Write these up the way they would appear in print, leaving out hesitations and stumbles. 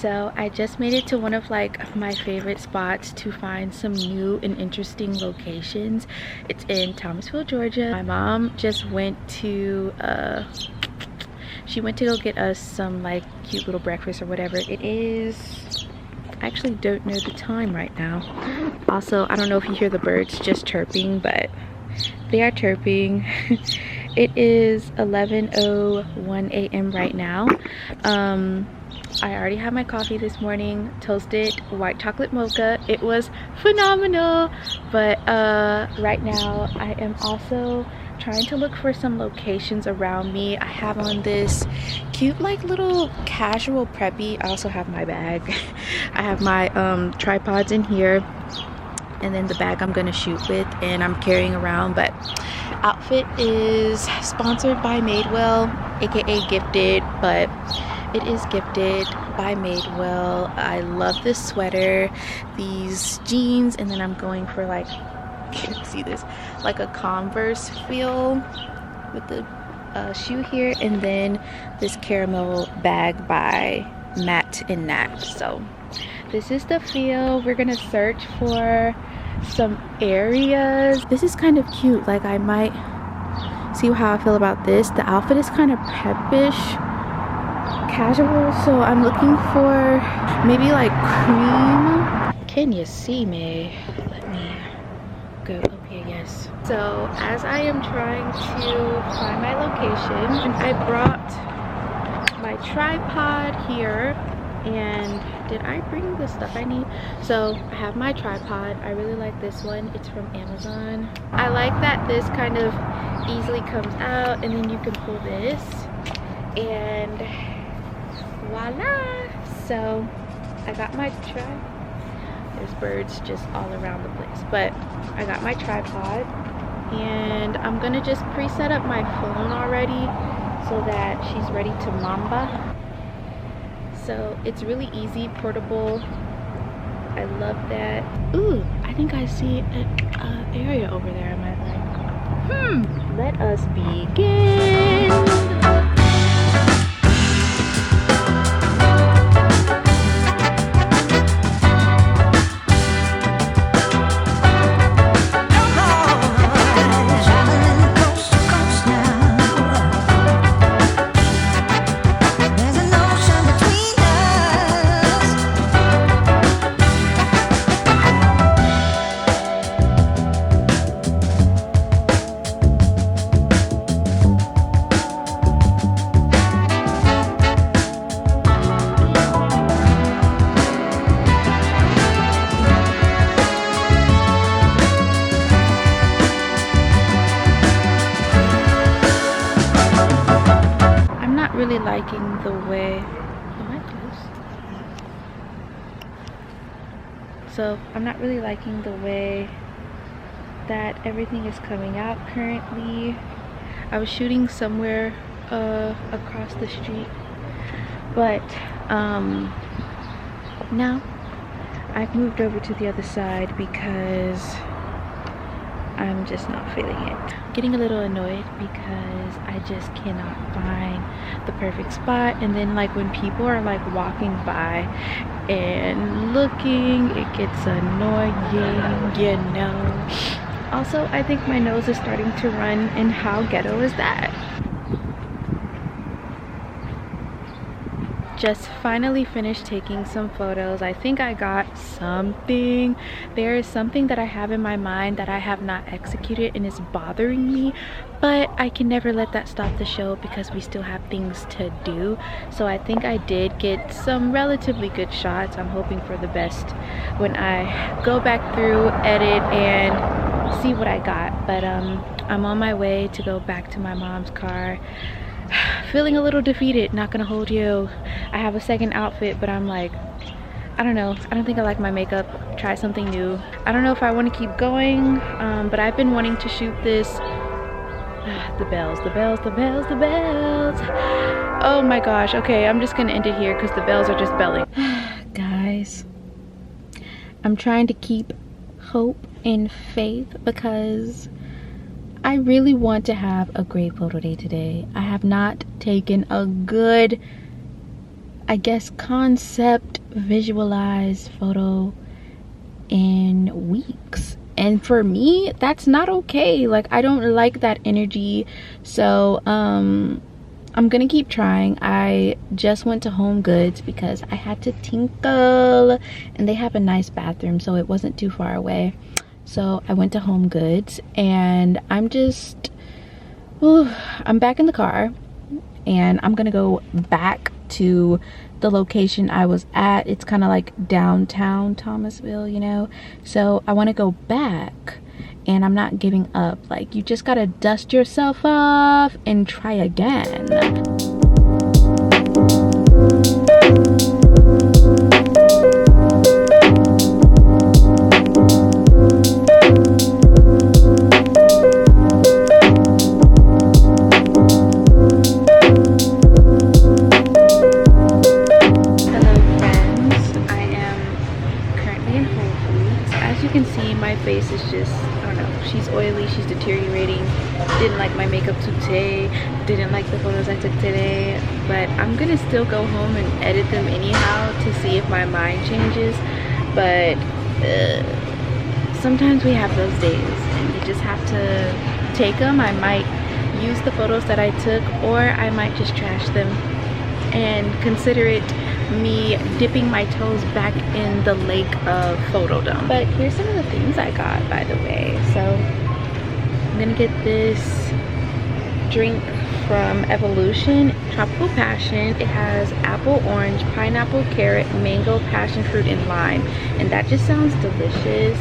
So I just made it to one of like my favorite spots to find some new and interesting locations. It's in Thomasville, Georgia. My mom just went to she went to go get us some like cute little breakfast or whatever it is. I actually don't know the time right now. Also, I don't know if you hear the birds just chirping, but they are chirping. It is 11:01 a.m. right now. I already had my coffee this morning, toasted white chocolate mocha. It was phenomenal. But right now I am also trying to look for some locations around me. I have on this cute like little casual preppy. I also have my bag. I have my tripods in here, and then the bag I'm gonna shoot with and I'm carrying around. But outfit is sponsored by Madewell, aka Gifted, but it is gifted by Madewell. I love this sweater, these jeans, and then I'm going for like, can't see this, like a Converse feel with the shoe here, and then this caramel bag by Matt and Nat. So this is the feel. We're gonna search for some areas. This is kind of cute. Like, I might see how I feel about this. The outfit is kind of peppish, casual, so I'm looking for maybe like cream. Can you see me? Let me go up here. Yes. So as I am trying to find my location, I brought my tripod here. And did I bring the stuff I need? So I have my tripod. I really like this one. It's from Amazon. I like that this kind of easily comes out, and then you can pull this, and voila. So I got my there's birds just all around the place, but I got my tripod, and I'm gonna just pre-set up my phone already so that she's ready to mamba. So it's really easy, portable. I love that. Ooh, I think I see an area over there I might like. Let us begin. Really liking the way, so I'm not really liking the way that everything is coming out currently. I was shooting somewhere across the street, but now I've moved over to the other side because I'm just not feeling it. Getting a little annoyed because I just cannot find the perfect spot, and then like when people are like walking by and looking, it gets annoying, you know. Also, I think my nose is starting to run, and how ghetto is that? Just finally finished taking some photos. I think I got something. There is something that I have in my mind that I have not executed, and it's bothering me, but I can never let that stop the show because we still have things to do. So I think I did get some relatively good shots. I'm hoping for the best when I go back through, edit, and see what I got. But I'm on my way to go back to my mom's car. Feeling a little defeated, not gonna hold you. I have a second outfit, but I'm like, I don't know. I don't think I like my makeup. Try something new. I don't know if I want to keep going, but I've been wanting to shoot this. The bells, the bells, the bells, the bells. Oh my gosh. Okay, I'm just gonna end it here because the bells are just belling. Guys, I'm trying to keep hope and faith because I really want to have a great photo day today. I have not taken a good I guess, concept visualized photo in weeks. And for me, that's not okay. Like, I don't like that energy. So I'm gonna keep trying. I just went to Home Goods because I had to tinkle, and they have a nice bathroom, so it wasn't too far away. So I went to Home Goods, and I'm back in the car, and I'm gonna go back to the location I was at. It's kind of like downtown Thomasville, you know, so I want to go back, and I'm not giving up. Like, you just gotta dust yourself off and try again. Face is just, I don't know, she's oily, she's deteriorating. Didn't like my makeup today, didn't like the photos I took today, but I'm gonna still go home and edit them anyhow to see if my mind changes. But sometimes we have those days and you just have to take them. I might use the photos that I took, or I might just trash them and consider it me dipping my toes back in the lake of photodom. But here's some of the things I got, by the way. So I'm gonna get this drink from Evolution, Tropical Passion. It has apple, orange, pineapple, carrot, mango, passion fruit, and lime, and that just sounds delicious.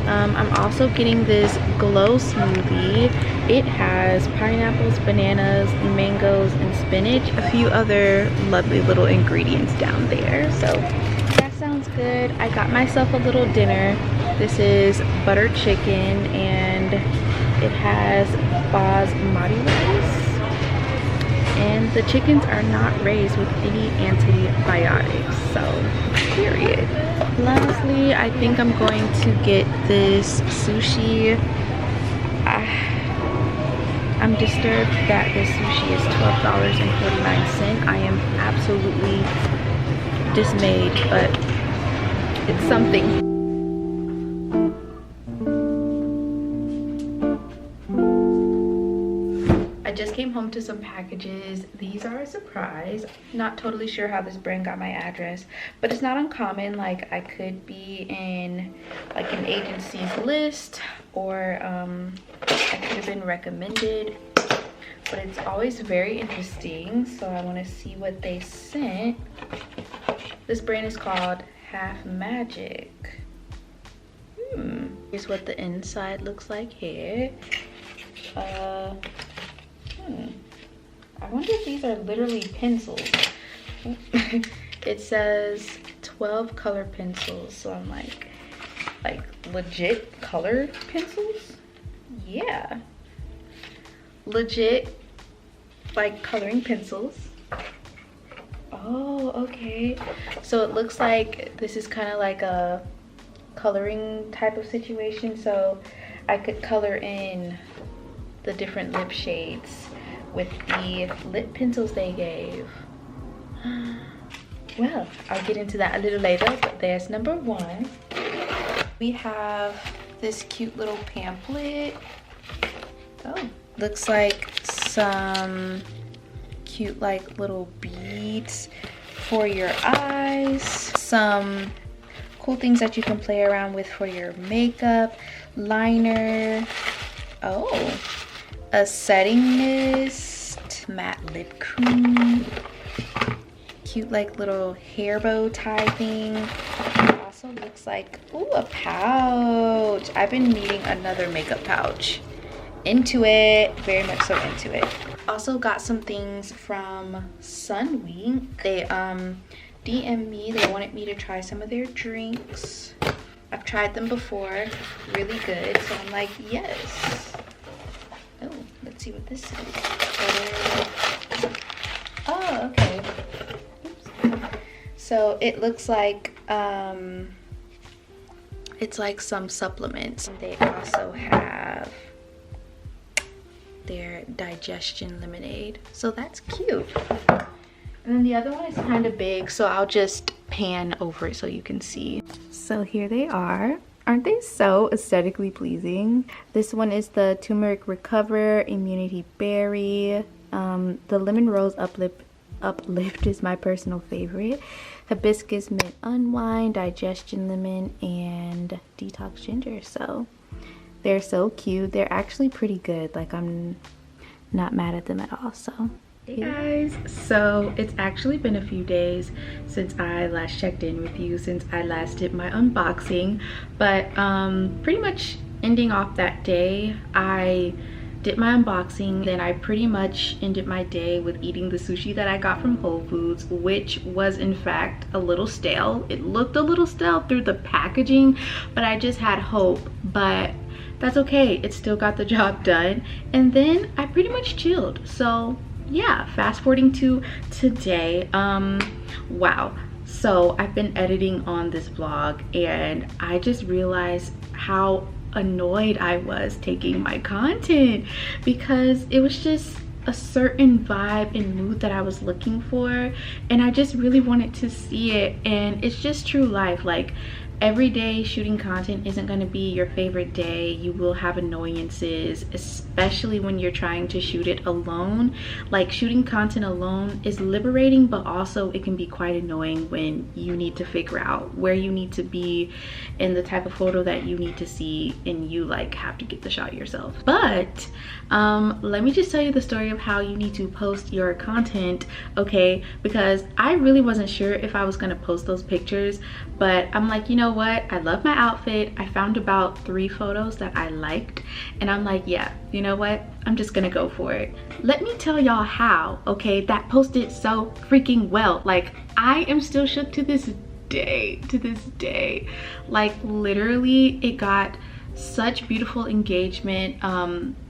I'm also getting this glow smoothie. It has pineapples, bananas, mangoes, and spinach. A few other lovely little ingredients down there. So that sounds good. I got myself a little dinner. This is butter chicken, and it has basmati rice. And the chickens are not raised with any antibiotics, so period. Lastly, I think I'm going to get this sushi. I'm disturbed that this sushi is $12.49. I am absolutely dismayed, but it's something. I just came home to some packages. These are a surprise. Not totally sure how this brand got my address, but it's not uncommon. Like, I could be in like an agency's list, or I could have been recommended, but it's always very interesting. So I want to see what they sent. This brand is called Half Magic. Here's what the inside looks like here. I wonder if these are literally pencils. It says 12 color pencils, so I'm like legit color pencils? Yeah. Legit, like, coloring pencils. Oh, okay. So it looks like this is kind of like a coloring type of situation, so I could color in the different lip shades with the lip pencils they gave. Well, I'll get into that a little later, but there's number one. We have this cute little pamphlet. Oh, looks like some cute like little beads for your eyes, some cool things that you can play around with for your makeup, liner. Oh, a setting mist, matte lip cream, cute like little hair bow tie thing. It also looks like, ooh, a pouch. I've been needing another makeup pouch. Into it, very much so into it. Also got some things from Sunweek. They DM'd me. They wanted me to try some of their drinks. I've tried them before, really good, so I'm like, yes. Oh, let's see what this says. Oh, okay. Oops. So it looks like it's like some supplements. They also have their digestion lemonade, so that's cute. And then the other one is kind of big, so I'll just pan over it so you can see. So here they are. Aren't they so aesthetically pleasing? This one is the Turmeric Recover Immunity Berry. The Lemon Rose Uplift is my personal favorite. Hibiscus Mint Unwind, Digestion Lemon, and Detox Ginger. So they're so cute. They're actually pretty good. Like, I'm not mad at them at all. So hey guys, so it's actually been a few days since I last checked in with you, since I last did my unboxing, but pretty much ending off that day, I did my unboxing. Then I pretty much ended my day with eating the sushi that I got from Whole Foods, which was in fact a little stale. It looked a little stale through the packaging, but I just had hope, but that's okay, it still got the job done. And then I pretty much chilled. So yeah, fast forwarding to today. Wow, so I've been editing on this vlog and I just realized how annoyed I was taking my content, because it was just a certain vibe and mood that I was looking for, and I just really wanted to see it. And it's just true life. Like, every day shooting content isn't going to be your favorite day. You will have annoyances, especially when you're trying to shoot it alone. Like, shooting content alone is liberating, but also it can be quite annoying when you need to figure out where you need to be and the type of photo that you need to see, and you like have to get the shot yourself. But let me just tell you the story of how you need to post your content, okay? Because I really wasn't sure if I was going to post those pictures, but I'm like, you know what, I love my outfit. I found about 3 photos that I liked, and I'm like, yeah, you know what, I'm just gonna go for it. Let me tell y'all how, okay, that posted so freaking well. Like, I am still shook to this day. Like, literally, it got such beautiful engagement.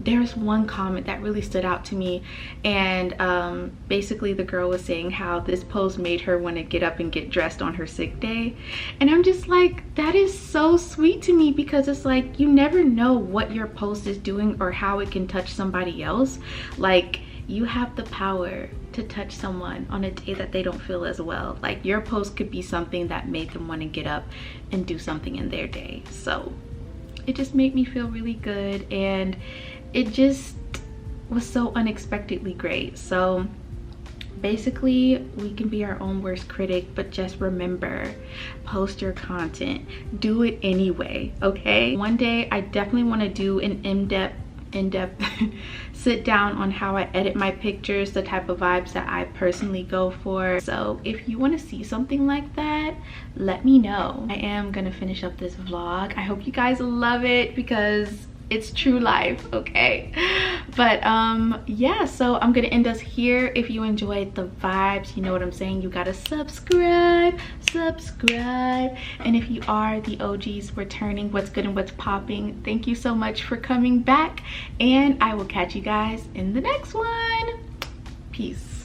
There's one comment that really stood out to me, and basically the girl was saying how this post made her want to get up and get dressed on her sick day. And I'm just like, that is so sweet to me, because it's like, you never know what your post is doing or how it can touch somebody else. Like, you have the power to touch someone on a day that they don't feel as well. Like, your post could be something that made them want to get up and do something in their day. So it just made me feel really good, and it just was so unexpectedly great. So basically, we can be our own worst critic, but just remember, post your content, do it anyway, okay? One day I definitely want to do an in-depth sit down on how I edit my pictures, the type of vibes that I personally go for. So if you want to see something like that, let me know. I am gonna finish up this vlog. I hope you guys love it, because it's true life, okay? But yeah, so I'm gonna end us here. If you enjoyed the vibes, you know what I'm saying, you gotta subscribe. And if you are the OGs returning, what's good and what's popping, thank you so much for coming back, and I will catch you guys in the next one. Peace.